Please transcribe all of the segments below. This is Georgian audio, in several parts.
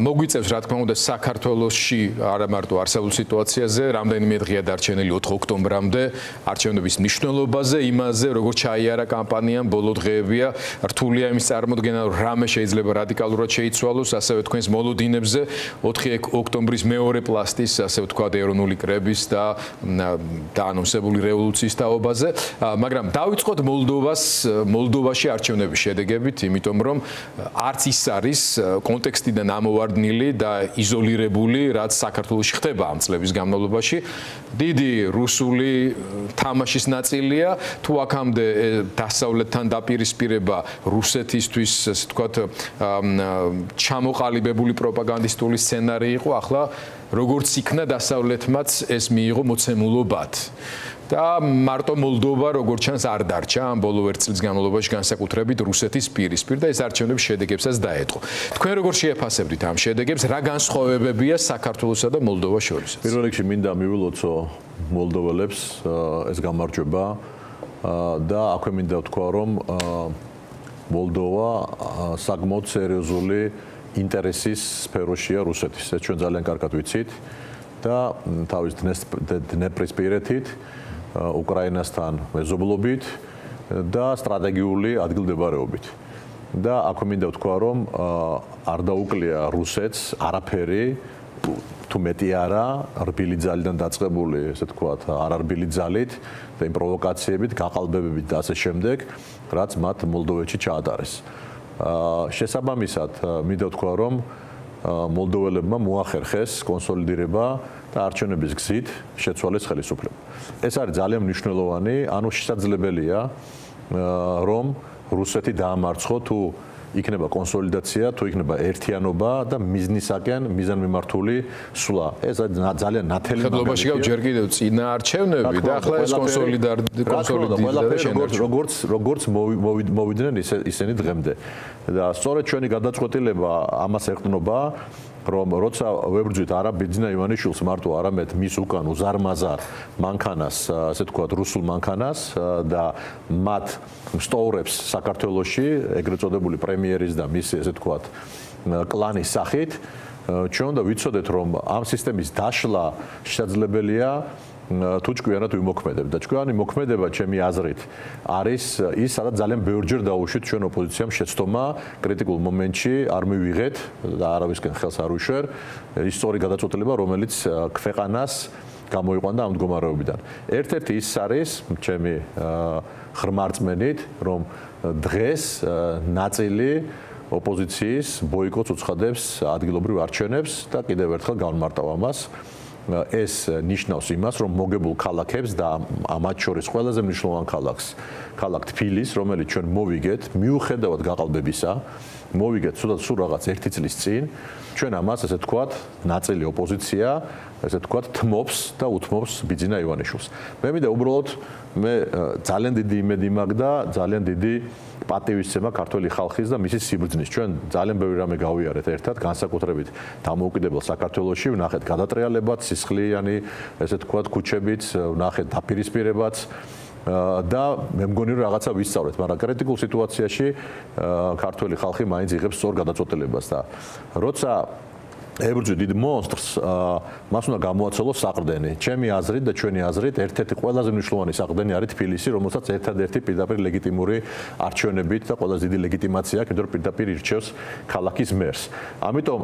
მოგვიწევს რა თქმა უნდა საქართველოში არა მარტო არსებულ სიტუაციაზე, რამდენიმე დღეა დარჩენილი 4 ოქტომბრამდე არჩევნების მნიშვნელობაზე, იმაზე, როგორ ჩაიარა კამპანიამ, ბოლო დღეებია, რთულია იმის წარმოდგენა, რომ რამე შეიძლება რადიკალურად შეიცვალოს, ასევე თქვენს მოლოდინებზე 4 ოქტომბრის მეორე პლასტის, ასე ვთქვათ, ეროვნული კრების და დაანონსებული რევოლუციის თაობაზე, მაგრამ დავიწყოთ მოლდოვაში არჩევნების შედეგებით, იმიტომ რომ არც ის არის კონტექსტიდან ამოვარდნილი და იზოლირებული, რაც საქართველოში ხდება ამ წლების განმავლობაში. დიდი რუსული თამაშის ნაწილია, თუ აქამდე დასავლეთთან დაპირისპირება რუსეთისთვის, ასე ვთქვათ, ჩამოყალიბებული პროპაგანდისტული სცენარი იყო, ახლა როგორც იქნა დასავლეთმაც ეს მიიღო მოცემულობად. და მარტო მოლდოვა როგორც ჩანს არ დარჩა ამ ბოლო ერთ წლის განმავლობაში განსაკუთრებით რუსეთის პირისპირ და ეს არჩევნების შედეგებსაც დაეტყო. თქვენ როგორ შეაფასებთ ამ შედეგებს, რა განსხვავებებია საქართველოსა და მოლდოვას შორის? პირველ რიგში მინდა მივილოცო მოლდოველებს ეს გამარჯვება და აქვე მინდა ვთქვა, რომ მოლდოვა საკმაოდ სერიოზული ინტერესის სფეროშია რუსეთის. ეს ჩვენ ძალიან კარგად ვიცით და თავის დნეპრისპირეთით უკრაინასთან მეზობლობით და სტრატეგიული ადგილმდებარეობით. და აქვე მინდა ვთქვა, რომ არ დაუკლია რუსეთს არაფერი, თუ მეტი არა, რბილი ძალიდან დაწყებული, ესე ვთქვათ, არარბილი ძალით და იმ პროვოკაციებით, გაყალბებებით და ასე შემდეგ, რაც მათ მოლდოვეთში ჩაატარეს. შესაბამისად, მინდა ვთქვა, რომ მოლდოველებმა მოახერხეს კონსოლიდირება და არჩევნების გზით შეცვალეს ხელისუფლება. ეს არის ძალიან მნიშვნელოვანი, ანუ შესაძლებელია, რომ რუსეთი დაამარცხო თუ იქნება კონსოლიდაცია, თუ იქნება ერთიანობა და მიზნისაკენ მიზანმიმართული სვლა. ეს ძალიან ნათელი მხედველობაში გაქვს ჯერ კიდევ წინა არჩევნები და ახლა ეს კონსოლიდირება როგორც მოვიდნენ ისინი დღემდე. და სწორედ ჩვენი გადაწყვეტილება ამას ეყრდნობა, რომ როცა ვებრძვით არა ბიძინა ივანიშვილს მარტო, არამედ მის უკან უზარმაზარ მანქანას, ასე ვთქვათ, რუსულ მანქანას და მათ სტოურებს საქართველოში, ეგრეთ წოდებული პრემიერის და მისი, ასე ვთქვათ, კლანის სახით, ჩვენ უნდა ვიცოდეთ, რომ ამ სისტემის დაშლა შესაძლებელია თუ ჭკვიანად ვიმოქმედებ და ჭკვიანი მოქმედება ჩემი აზრით არის ის, სადაც ძალიან ბევრჯერ დაუშვით ჩვენ ოპოზიციამ შეცდომა კრიტიკულ მომენტში არ მივიღეთ და არავისკენ ხელს არ უშვერ ის სწორი გადაწყვეტილება, რომელიც ქვეყანას გამოიყვანდა ამ მდგომარეობიდან. ერთ-ერთი ის არის ჩემი ღრმა რწმენით, რომ დღეს ნაწილი ოპოზიციის ბოიკოტს უცხადებს ადგილობრივ არჩევნებს და კიდევ ერთხელ განმარტავ ამას. ეს ნიშნავს იმას, რომ მოგებულ ქალაქებს და მათ შორის ყველაზე მნიშვნელოვან ქალაქ თბილისს, რომელიც ჩვენ მოვიგეთ, მიუხედავად გაყალბებისა, მოვიგეთ სულ რაღაც 1 წლის წინ, ჩვენ ამას, ესე ვთქვათ, ნაწილი ოპოზიცია, ესე ვთქვათ, თმობს და უთმობს ბიძინა ივანიშვილს. მე მინდა უბრალოდ ძალიან დიდი იმედი მაქვს და ძალიან დიდი პატივისცემა ქართული ხალხის და მისი სიბრძნის. ჩვენ ძალიან ბევრი რამე გავიარეთ ერთად, განსაკუთრებით დამოუკიდებელ საქართველოში, ვნახეთ გადატრიალებაც, სისხლიანი, ესე ვთქვათ, ქუჩებით, ვნახეთ დაპირისპირებაც და მე მგონი რომ რაღაცა ვისწავლეთ, მაგრამ კრიტიკულ სიტუაციაში ქართული ხალხი მაინც იღებს სწორ გადაწყვეტილებას და როცა ებრძვი დიდ მონსტრს, მას უნდა გამოაცოლოს საყრდენი. ჩემი აზრით და ჩვენი აზრით, ერთ-ერთი ყველაზე მნიშვნელოვანი საყრდენი არის თბილისი, რომელსაც ერთადერთი პირდაპირ ლეგიტიმური არჩევნებით და ყველაზე დიდი ლეგიტიმაცია აქვს, იმიტომ რომ პირდაპირ ირჩევს ქალაქის მერს. ამიტომ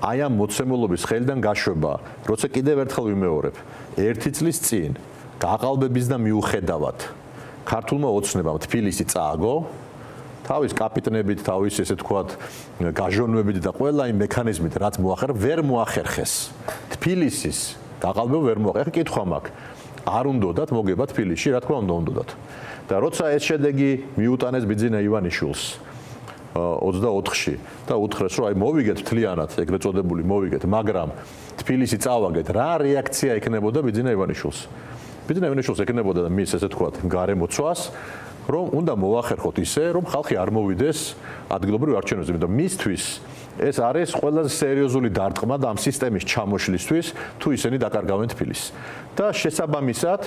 აი ამ მოცემულობის ხელიდან გაშვება, როცა კიდევ ერთხელ ვიმეორებ, 1 წლის წინ გაყალბების და მიუხედავად ქართულმა ოცნებამ თბილისი წააგო, თავის კაპიტნებით, თავის ესე ვთქვათ, გაჟონვებით და ყველა იმ მექანიზმით, რაც ვერ მოახერხეს. თბილისის გაყალბება ვერ მოახერხეს. კითხვა მაქვს, არ უნდათ მოგება თბილისში, რა თქმა უნდა უნდათ. და როცა ეს შედეგი მიუტანეს ბიძინა ივანიშვილს 24-ში და უთხრეს, რომ აი მოვიგეთ მთლიანად, ეგრეთ წოდებული მოვიგეთ, მაგრამ თბილისი წავაგეთ, რა რეაქცია ექნებოდა ბიძინა ივანიშვილს? ბიძინა ივანიშვილს ექნებოდა მის, ესე ვთქვათ, გარემოცვას, რომ უნდა მოახერხოთ ისე, რომ ხალხი არ მოვიდეს ადგილობრივ არჩევნებზე, იმიტომ მისთვის ეს არის ყველაზე სერიოზული დარტყმა და ამ სისტემის ჩამოშლისთვის, თუ ისინი დაკარგავენ თბილისს. და შესაბამისად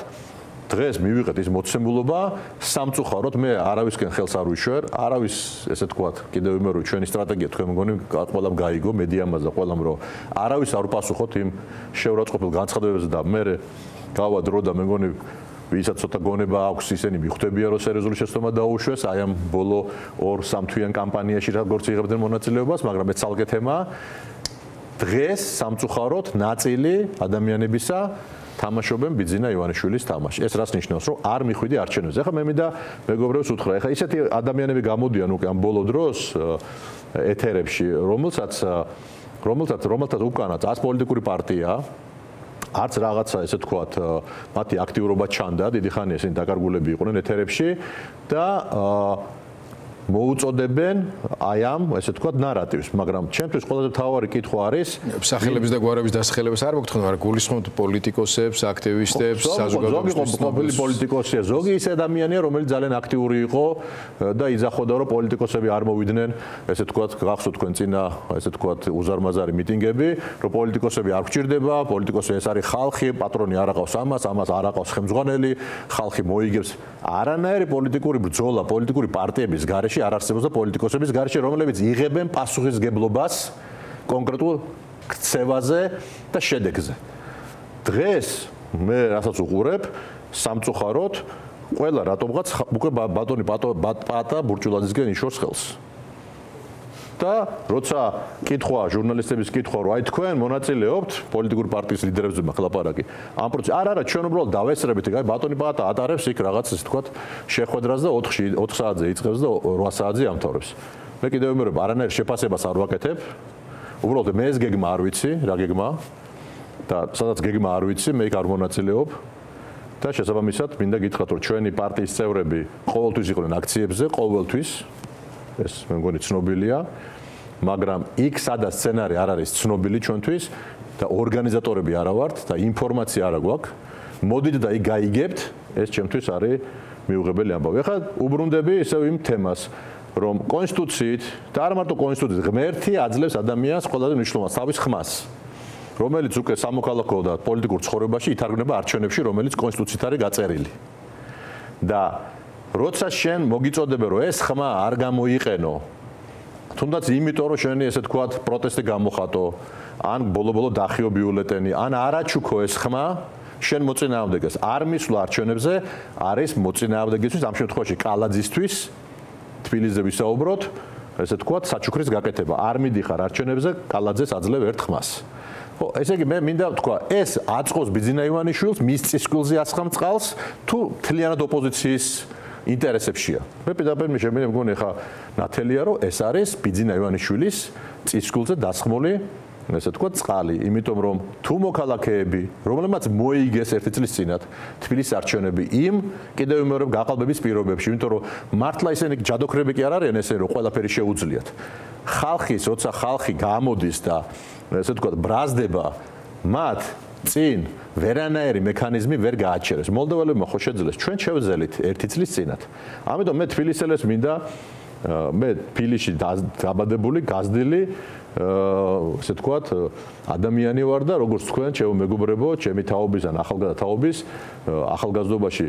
დღეს მივიღეთ ის მოცემულობა სამწუხაროდ მე არავისკენ ხელს არ ვიშვერ, არავის ესე თქვა, კიდევ ვიმეორე ჩვენი სტრატეგია თქვენ მგონი ყველამ გაიგო, მედიამაზე და ყველამ რომ არავის არ უპასუხოთ იმ შეურაცხყოფილ განცხადებებზე და მე გავა დრო და მე მგონი ვისაც ცოტა გონება აქვს ისინი მიხვდებიან რომ სერიოზული შეცდომა დაუშვეს აი ამ ბოლო 2-3 თვიან კამპანიაში როგორც იღებდნენ მონაწილეობას, მაგრამ მე ცალკე თემაა დღეს სამწუხაროდ ნაწილი ადამიანებისა თამაშობენ ბიძინა ივანიშვილის თამაში. ეს რას ნიშნავს, რომ არ მიხვიდი არჩევნებზე. ეხლა მე მინდა მეგობრებს უთხრა, ეხლა ისეთი ადამიანები გამოდიან უკვე ამ ბოლო დროს ეთერებში, რომელთაც უკანა წას პოლიტიკური პარტია არც რაღაცა ესე თქვათ, მათი აქტიურობა ჩანდა, დიდი ხანი ესენი დაკარგულები იყვნენ ეთერებში და მოუწოდებენ აი ამ ესე თქვათ ნარატივს, მაგრამ ჩემთვის ყველაზე მთავარი კითხვა არის სახელების და გვარების დასახელებას არ მოგთხოვთ, მაგრამ გულისხმობთ პოლიტიკოსებს, აქტივისტებს, საზოგადოების ზოგი პოლიტიკოსია, ზოგი ის ადამიანია, რომელიც ძალიან აქტიური იყო და იძახოდა, რომ პოლიტიკოსები არ მოვიდნენ, ესე თქვათ, გახსოვთ თქვენ წინა, ესე თქვათ, უზარმაზარი მიტინგები, რომ პოლიტიკოსები არ გჭირდება, პოლიტიკოსი ეს არის ხალხი, პატრონი არ აყავს ამას არ აყავს ხელმძღვანელი, ხალხი მოიგებს. არანაირი პოლიტიკური ბრძოლა, პოლიტიკური პარტიების გარეშე არ არსებობს და პოლიტიკოსების გარეშე, რომლებიც იღებენ პასუხისგებლობას კონკრეტულ ქცევაზე და შედეგზე. დღეს მე რასაც უყურებ, სამწუხაროდ, ყველა რატომღაც უკვე ბატონი პატა ბურჭულაძისგან იშორს ხელს. და როცა კითხვა ჟურნალისტების კითხვა რომ აი თქვენ მონაწილეობთ პოლიტიკური პარტიის ლიდერებზე მახლაპარაკი ამ პროცესში არა ჩვენ უბრალოდ დავესწრებით აი ბატონი პატა ატარებს იქ რაღაც ისე თქვა შეხვედრას და 4 საათზე იწყებს და 8 საათზე ამთავრებს მე კიდევ ვიმეორებ არანაირ შეფასებას არ ვაკეთებ უბრალოდ მე ეს გეგმა არ ვიცი რა გეგმა და სადაც გეგმა არ ვიცი მე იქ არ მონაწილეობ და შესაბამისად მინდა გითხრათ რომ ჩვენი პარტიის წევრები ყოველთვის იყვნენ აქციებზე ყოველთვის ეს მე მგონი ცნობილია, მაგრამ იქ სადაც სცენარი არ არის ცნობილი ჩვენთვის და ორგანიზატორები არა ვართ და ინფორმაცია არა გვაქვს. მოდით და იქ გაიგებთ, ეს ჩემთვის არის მიუღებელი ამბავი. ახლა უბრუნდები ისევ იმ თემას, რომ კონსტიტუციით და არა მარტო კონსტიტუციით, ღმერთი აძლევს ადამიანს ყველაზე მნიშვნელოვანს, თავის ხმას. რომელიც უკვე სამოქალაქო და პოლიტიკურ ცხოვრებაში ითარგმნება არჩევნებში, რომელიც კონსტიტუციით არის გაწერილი. და როცა შენ მოგიწოდებენ რომ ეს ხმა არ გამოიყენო თუნდაც იმიტომ რომ შენი ესე თქვათ პროტესტი გამოხატო ან ბოლო-ბოლო დახიო ბიულეტენი ან არაჩუქო ეს ხმა შენ მოწინააღმდეგეს არ მისვლა არჩევნებზე არის მოწინააღმდეგისთვის ამ შემთხვევაში კალაძისთვის თბილისზე ვისაუბროთ ესე თქვათ საჩუქრის გაკეთება არ მიდიხარ არჩევნებზე კალაძეს აძლევ ერთ ხმას ხო ესე იგი მე მინდა ვთქვა ეს აწყოს ბიძინა ივანიშვილს მის წისკვილზე ასხამ წყალს თუ თლიანად ოპოზიციის ინტერესებშია. მე პირდაპირ მეგონი ხა ნათელია რომ ეს არის ბიძინა ივანიშვილის წისკვილზე დასხმული ესე თქვა წყალი, იმიტომ რომ თუ მოქალაქეები, რომლებმაც მოიგეს ერთი წლის წინათ თბილისის არჩევნები იმ კიდევ ვიმეორებ გაყალბების პირობებში, იმიტომ რომ მართლა ისინი ჯადოქრები კი არ არიან ესე რომ ყველაფერი შეუძლიათ. ხალხის, როცა ხალხი გამოდის და ესე თქვა ბრაზდება მათ წინ ვერანაირი მექანიზმი ვერ გააჩერეს. მოლდოველებმა ხო შეძლეს ჩვენ შევძელით ერთი წლის წინათ. ამიტომ მე თბილისელებს მინდა მე თბილისში დაბადებული, გაზრდილი ესე თქვათ ადამიანი ვარ და როგორც თქვენ ჩემო მეგობრებო, ჩემი თაობის ან ახალგაზრდა თაობის ახალგაზრდობაში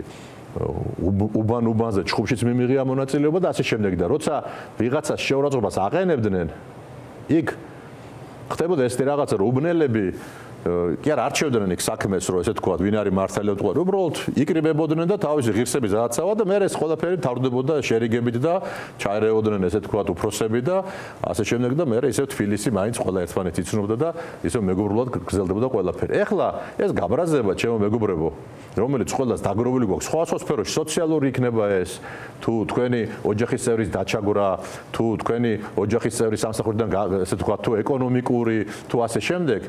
უბანზე ჩხუბშიც მიმიღია მონაწილეობა და ასე შემდეგ და როცა ვიღაცას შეურაცხყოფას აყენებდნენ იქ ხდებოდა ეს რაღაცა რომ უბნელები კი არ არჩევდნენ იქ საქმეს რომ ესე თქვა ვინ არის მართალი თქვა უბრალოდ იკრიბებოდნენ და თავისი ღირსები ზაცავა და მე ეს ყველაფერი თავდებოდა შერიგებით და ჩაერეოდნენ ესე თქვა უფროსები და ასე შემდეგ და მე ისევ თბილისი მაინც ყველა ერთმანეთს იცნობდა და ისევ მეგობრულად გრძელდებოდა ყველაფერი. ეხლა ეს გაბრაზება ჩემო მეგობრებო რომელიც ყველას დაგროვილი გვაქვს სხვა სფეროში სოციალური იქნება ეს თუ თქვენი ოჯახის წევრის დაჩაგვრა თუ თქვენი ოჯახის წევრის სამსახურიდან ესე თქვა თუ ეკონომიკური თუ ასე შემდეგ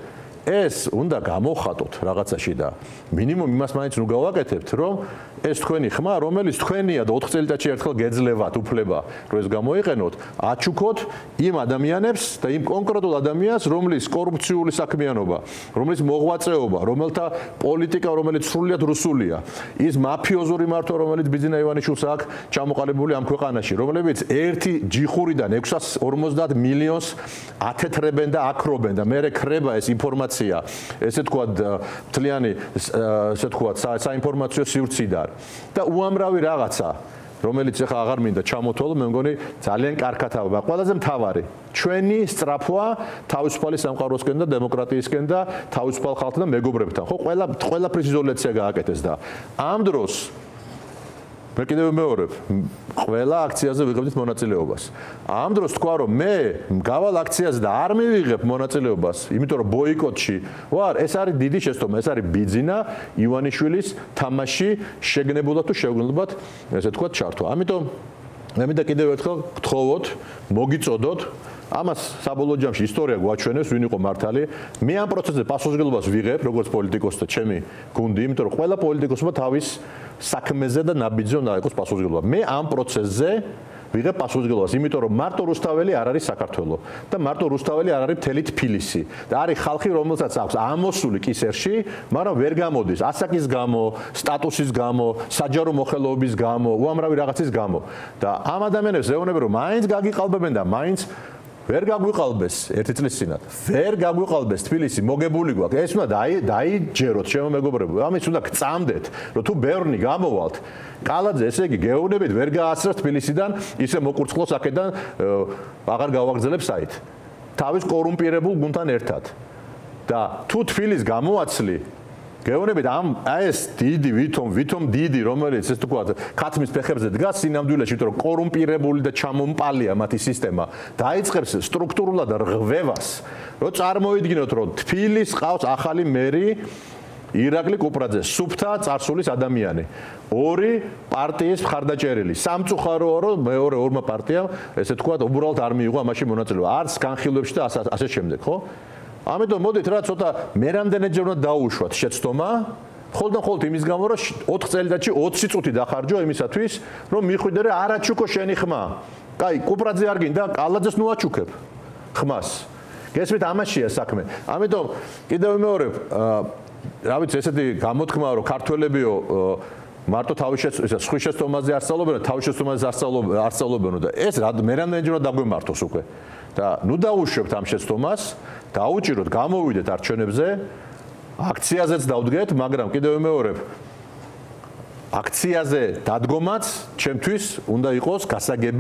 ეს უნდა გამოხატოთ რაღაცაში და მინიმუმ იმას მაინც ნუ გავაკეთებთ რომ ეს თქვენი ხმა რომელიც თქვენია და 4 წელიწადში ერთხელ გეძლევათ უფლება რომ ეს გამოიყენოთ აჩუქოთ იმ ადამიანებს და იმ კონკრეტულ ადამიანს რომლის კორუფციული საქმიანობა რომლის მოღვაწეობა რომელთა პოლიტიკა რომელიც სრულიად რუსულია ის მაფიოზური მართვა რომელიც ბიძინა ივანიშვილს აქვს ჩამოყალიბებული ამ ქვეყანაში რომლებიც ერთი ჯიხურიდან 650 მილიონს ათეთრებენ და აკრობენ და მე რე ხრება ეს ინფორმაცია ინფორმაცია, ესე თქვათ, მთლიანი, ესე თქვათ, საინფორმაციო სივრციდან და უამრავი რაღაცა, რომელიც ახლა აღარ მინდა ჩამოთვალო, მე მგონი ძალიან კარგად ავება. ყველაზე მთავარი, ჩვენი სწრაფვა თავისუფალი სამყაროსკენ და დემოკრატიისკენ და თავისუფალ ხალხთან და მეგობრებთან. ხო, ყველაფრის იზოლაცია გააკეთეს და ამ დროს მე კიდევ ვიმეორებ, ყველა აქციაზე ვიღებდით მონაწილეობას. ამ დროს თქვა რომ მე გავალ აქციაზე და არ მივიღებ მონაწილეობას, იმიტომ რომ ბოიკოტში ვარ, ეს არის დიდი შეცდომა, ეს არის ბიძინა ივანიშვილის თამაში შეგნებულად თუ შეუგნებლად, ესე თქვა, ჩართვა. ამიტომ მე მინდა კიდევ ერთხელ გთხოვოთ, მოგიწოდოთ ამას საბოლოო ჯამში ისტორია გვაჩვენებს, ვინ იყო მართალი. მე ამ პროცესზე პასუხისმგებლობას ვიღებ, როგორც პოლიტიკოსი და ჩემი გუნდი, იმიტომ რომ ყველა პოლიტიკოსმა თავის საქმეზე და ნაბიჯზე უნდა იყოს პასუხისმგებლობა. მე ამ პროცესზე ვიღებ პასუხისმგებლობას, იმიტომ რომ მარტო რუსთაველი არ არის საქართველო და მარტო რუსთაველი არ არის მთელი თბილისი. და არის ხალხი, რომელსაც აქვს ამოსული კისერში, მაგრამ ვერ გამოდის ასაკის გამო, სტატუსის გამო, საჯარო მოხელეობის გამო, უამრავი რაღაცის გამო. და ამ ადამიანებს ეუბნები, რომ მაინც გაგიყალბებენ და მაინც ვერ გაგვიყალბეს ერთი წლის წინათ. ვერ გაგვიყალბეს თბილისი, მოგებული გვაქვს. ეს უნდა დაიჯეროთ ჩემო მეგობრებო. ამის უნდა გწამდეთ, რომ თუ ბევრნი გამოვალთ, კალაძე, ესე იგი, გეუბნებით ვერ გაასწრებს თბილისიდან, ისე მოკურცხლოს აქედან აღარ გავაგრძელებს საით. თავის კორუმპირებულ გუნდთან ერთად. და თუ თბილის გამოაცლი გეუბნებით ეს დიდი ვითომ დიდი რომელიც ეს თქვა ქათმის ფეხებზე დგას სინამდვილეში იმიტომ რომ კორუმპირებული და ჩამომპალია მათი სისტემა დაიწყებს სტრუქტურულად რღვევას რომ წარმოიდგინოთ რომ თბილის ყავს ახალი მერი ირაკლი კუპრაძე სუფთა წარსულის ადამიანი ორი პარტიის მხარდაჭერილი სამწუხაროა რომ მეორე ორმა პარტიამ ესე თქვა უბრალოდ არ მიიღო ამაში მონაწილეობა არც განხილვებში და ასე შემდეგ ხო ამიტომ მოდით რა ცოტა მე რამდენჯერ უნდა დაუშვათ შეცდომა ხოლმე იმის გამო რომ 4 წელიწადში 20 წუთი დახარჯო იმისათვის რომ მიხვიდე რა არაჩუკო შენი ხმა კაი კუპრაძე არ გინდა კალაძეს ნუ აჩუქებ ხმას გესმით ამაშია საქმე ამიტომ კიდევ ვიმეორებ რა ვიცი ესეთი გამოთქმაა რომ ქართველებიო მარტო თავის შეცდომაზე არ სწავლობენ თავის შეცდომაზე არ სწავლობენ და ეს მე რამდენჯერ უნდა დაგვემართოს უკვე და ნუ დაუშვებთ ამ შეცდომას დაუჭიროთ გამოვიდეთ არჩევნებზე აქციაზეც დავდგეთ მაგრამ კიდევ ვიმეორებ აქციაზე დადგომაც ჩემთვის უნდა იყოს გასაგები